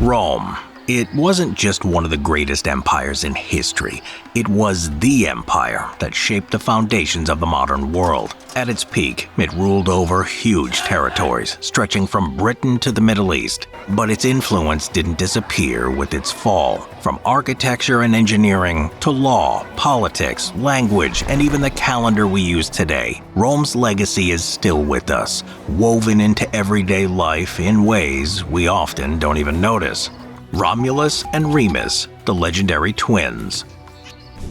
Rome. It wasn't just one of the greatest empires in history. It was the empire that shaped the foundations of the modern world. At its peak, it ruled over huge territories, stretching from Britain to the Middle East. But its influence didn't disappear with its fall. From architecture and engineering to law, politics, language, and even the calendar we use today, Rome's legacy is still with us, woven into everyday life in ways we often don't even notice. Romulus and Remus, the legendary twins.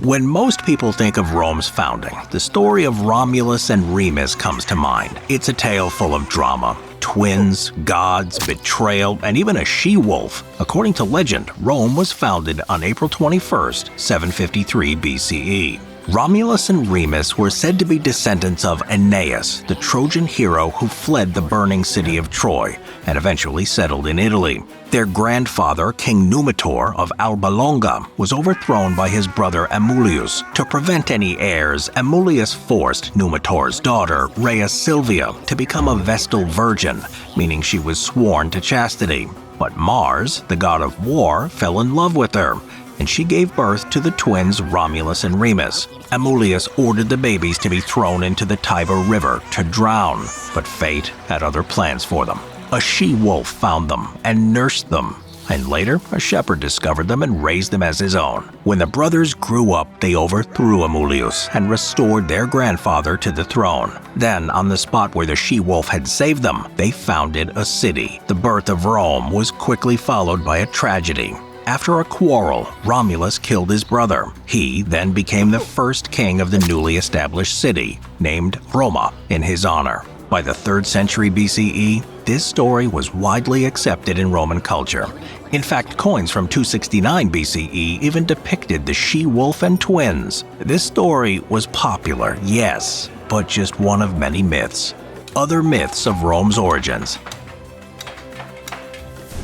When most people think of Rome's founding, the story of Romulus and Remus comes to mind. It's a tale full of drama. Twins, gods, betrayal, and even a she-wolf. According to legend, Rome was founded on April 21st, 753 BCE. Romulus and Remus were said to be descendants of Aeneas, the Trojan hero who fled the burning city of Troy and eventually settled in Italy. Their grandfather, King Numitor of Alba Longa, was overthrown by his brother Amulius. To prevent any heirs, Amulius forced Numitor's daughter, Rhea Silvia, to become a Vestal Virgin, meaning she was sworn to chastity. But Mars, the god of war, fell in love with her, and she gave birth to the twins Romulus and Remus. Amulius ordered the babies to be thrown into the Tiber River to drown, but fate had other plans for them. A she-wolf found them and nursed them, and later a shepherd discovered them and raised them as his own. When the brothers grew up, they overthrew Amulius and restored their grandfather to the throne. Then, on the spot where the she-wolf had saved them, they founded a city. The birth of Rome was quickly followed by a tragedy. After a quarrel, Romulus killed his brother. He then became the first king of the newly established city, named Roma, in his honor. By the 3rd century BCE, this story was widely accepted in Roman culture. In fact, coins from 269 BCE even depicted the she-wolf and twins. This story was popular, yes, but just one of many myths. Other myths of Rome's origins.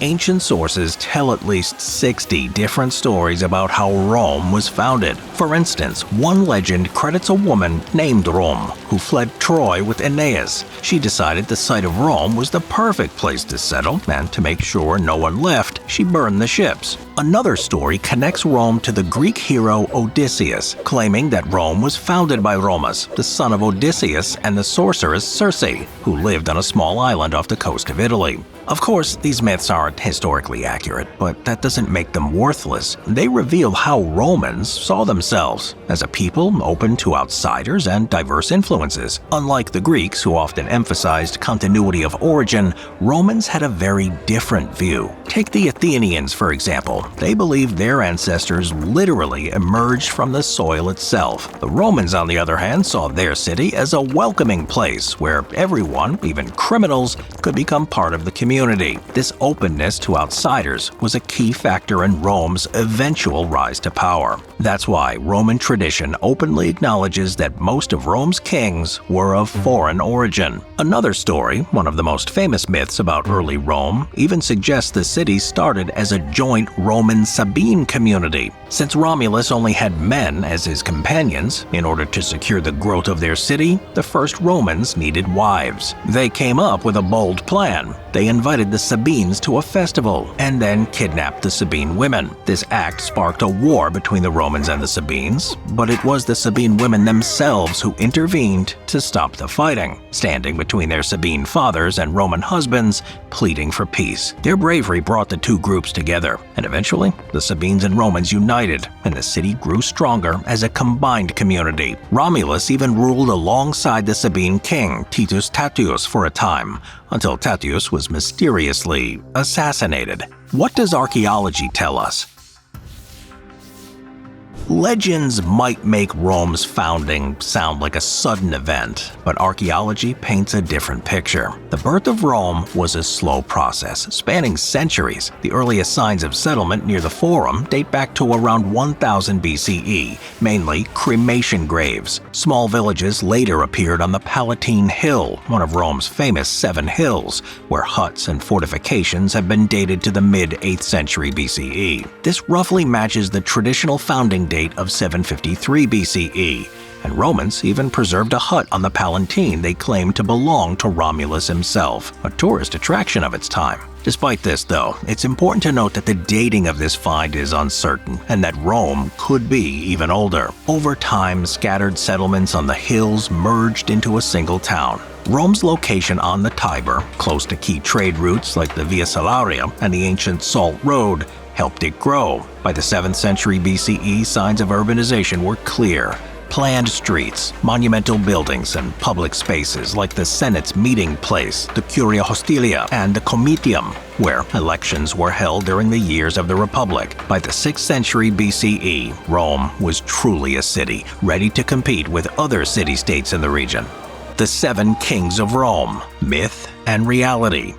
Ancient sources tell at least 60 different stories about how Rome was founded. For instance, one legend credits a woman named Rome who fled Troy with Aeneas. She decided the site of Rome was the perfect place to settle, and to make sure no one left, she burned the ships. Another story connects Rome to the Greek hero Odysseus, claiming that Rome was founded by Remus, the son of Odysseus and the sorceress Circe, who lived on a small island off the coast of Italy. Of course, these myths aren't historically accurate, but that doesn't make them worthless. They reveal how Romans saw themselves as a people open to outsiders and diverse influences. Unlike the Greeks, who often emphasized continuity of origin, Romans had a very different view. Take the Athenians, for example. They believed their ancestors literally emerged from the soil itself. The Romans, on the other hand, saw their city as a welcoming place where everyone, even criminals, could become part of the community. This openness to outsiders was a key factor in Rome's eventual rise to power. That's why Roman tradition openly acknowledges that most of Rome's kings were of foreign origin. Another story, one of the most famous myths about early Rome, even suggests the city started as a joint Roman-Sabine community. Since Romulus only had men as his companions, in order to secure the growth of their city, the first Romans needed wives. They came up with a bold plan. They invited the Sabines to a festival and then kidnapped the Sabine women. This act sparked a war between the Romans and the Sabines, but it was the Sabine women themselves who intervened to stop the fighting, standing between their Sabine fathers and Roman husbands, pleading for peace. Their bravery brought the two groups together, and eventually, the Sabines and Romans united, and the city grew stronger as a combined community. Romulus even ruled alongside the Sabine king, Titus Tatius, for a time, until Tatius was mysteriously assassinated. What does archaeology tell us? Legends might make Rome's founding sound like a sudden event, but archaeology paints a different picture. The birth of Rome was a slow process, spanning centuries. The earliest signs of settlement near the Forum date back to around 1000 BCE, mainly cremation graves. Small villages later appeared on the Palatine Hill, one of Rome's famous 7 hills, where huts and fortifications have been dated to the mid-8th century BCE. This roughly matches the traditional founding date of 753 BCE. and Romans even preserved a hut on the Palatine they claimed to belong to Romulus himself, a tourist attraction of its time. Despite this, though, it's important to note that the dating of this find is uncertain and that Rome could be even older. Over time, scattered settlements on the hills merged into a single town. Rome's location on the Tiber, close to key trade routes like the Via Salaria and the ancient Salt Road, helped it grow. By the 7th century BCE, signs of urbanization were clear. Planned streets, monumental buildings, and public spaces like the Senate's meeting place, the Curia Hostilia, and the Comitium, where elections were held during the years of the Republic. By the 6th century BCE, Rome was truly a city, ready to compete with other city-states in the region. The 7 Kings of Rome, Myth and Reality.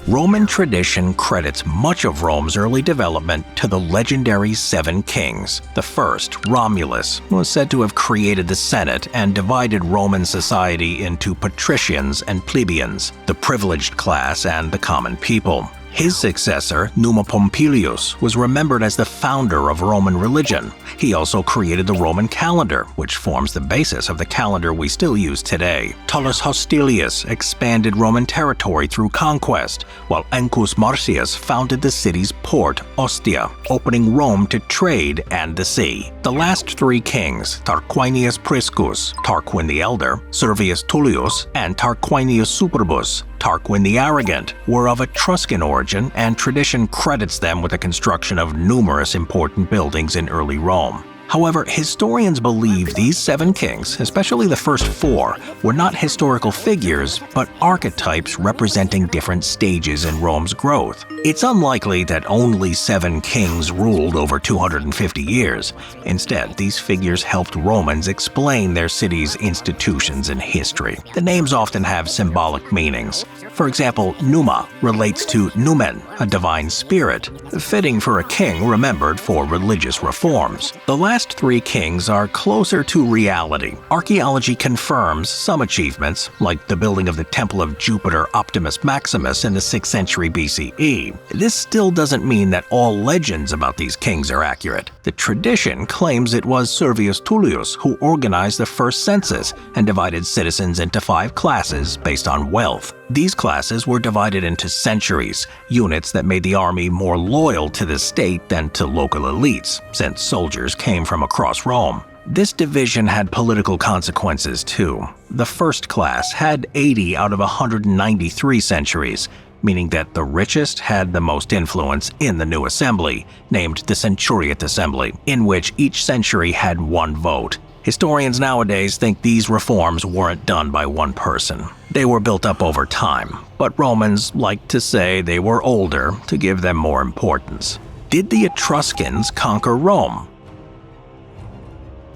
Roman tradition credits much of Rome's early development to the legendary 7 kings. The first, Romulus, was said to have created the Senate and divided Roman society into patricians and plebeians, the privileged class and the common people. His successor, Numa Pompilius, was remembered as the founder of Roman religion. He also created the Roman calendar, which forms the basis of the calendar we still use today. Tullus Hostilius expanded Roman territory through conquest, while Ancus Marcius founded the city's port, Ostia, opening Rome to trade and the sea. The last 3 kings, Tarquinius Priscus, Tarquin the Elder, Servius Tullius, and Tarquinius Superbus, Tarquin the Arrogant, were of Etruscan origin, and tradition credits them with the construction of numerous important buildings in early Rome. However, historians believe these 7 kings, especially the first 4, were not historical figures, but archetypes representing different stages in Rome's growth. It's unlikely that only 7 kings ruled over 250 years. Instead, these figures helped Romans explain their city's institutions and history. The names often have symbolic meanings. For example, Numa relates to Numen, a divine spirit, fitting for a king remembered for religious reforms. The last 3 kings are closer to reality. Archaeology confirms some achievements, like the building of the Temple of Jupiter Optimus Maximus in the 6th century BCE. This still doesn't mean that all legends about these kings are accurate. The tradition claims it was Servius Tullius who organized the first census and divided citizens into 5 classes based on wealth. These classes were divided into centuries, units that made the army more loyal to the state than to local elites, since soldiers came from across Rome. This division had political consequences too. The first class had 80 out of 193 centuries, meaning that the richest had the most influence in the new assembly, named the Centuriate Assembly, in which each century had 1 vote. Historians nowadays think these reforms weren't done by one person. They were built up over time, but Romans like to say they were older to give them more importance. Did the Etruscans conquer Rome?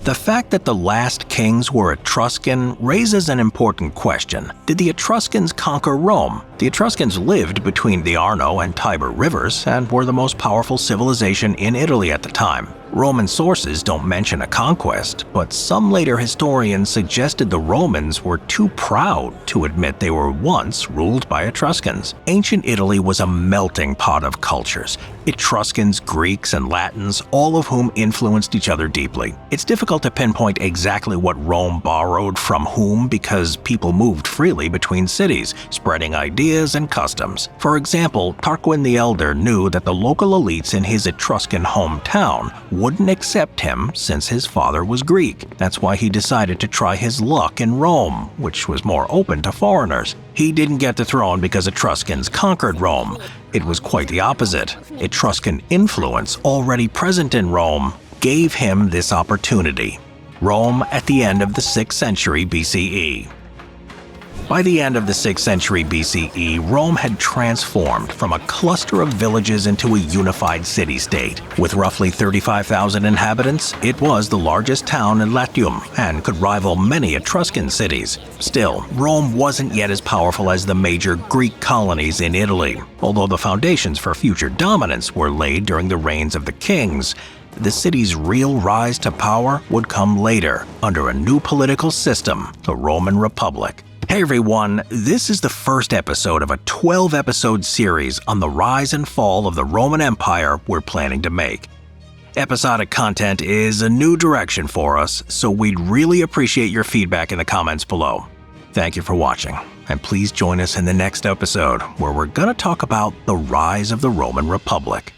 The fact that the last kings were Etruscan raises an important question. Did the Etruscans conquer Rome? The Etruscans lived between the Arno and Tiber rivers and were the most powerful civilization in Italy at the time. Roman sources don't mention a conquest, but some later historians suggested the Romans were too proud to admit they were once ruled by Etruscans. Ancient Italy was a melting pot of cultures. Etruscans, Greeks, and Latins, all of whom influenced each other deeply. It's difficult to pinpoint exactly what Rome borrowed from whom because people moved freely between cities, spreading ideas and customs. For example, Tarquin the Elder knew that the local elites in his Etruscan hometown wouldn't accept him since his father was Greek. That's why he decided to try his luck in Rome, which was more open to foreigners. He didn't get the throne because Etruscans conquered Rome. It was quite the opposite. Etruscan influence, already present in Rome, gave him this opportunity. Rome at the end of the 6th century BCE. By the end of the 6th century BCE, Rome had transformed from a cluster of villages into a unified city-state. With roughly 35,000 inhabitants, it was the largest town in Latium and could rival many Etruscan cities. Still, Rome wasn't yet as powerful as the major Greek colonies in Italy. Although the foundations for future dominance were laid during the reigns of the kings, the city's real rise to power would come later, under a new political system, the Roman Republic. Hey everyone, this is the first episode of a 12-episode series on the rise and fall of the Roman Empire we're planning to make. Episodic content is a new direction for us, so we'd really appreciate your feedback in the comments below. Thank you for watching, and please join us in the next episode where we're going to talk about the rise of the Roman Republic.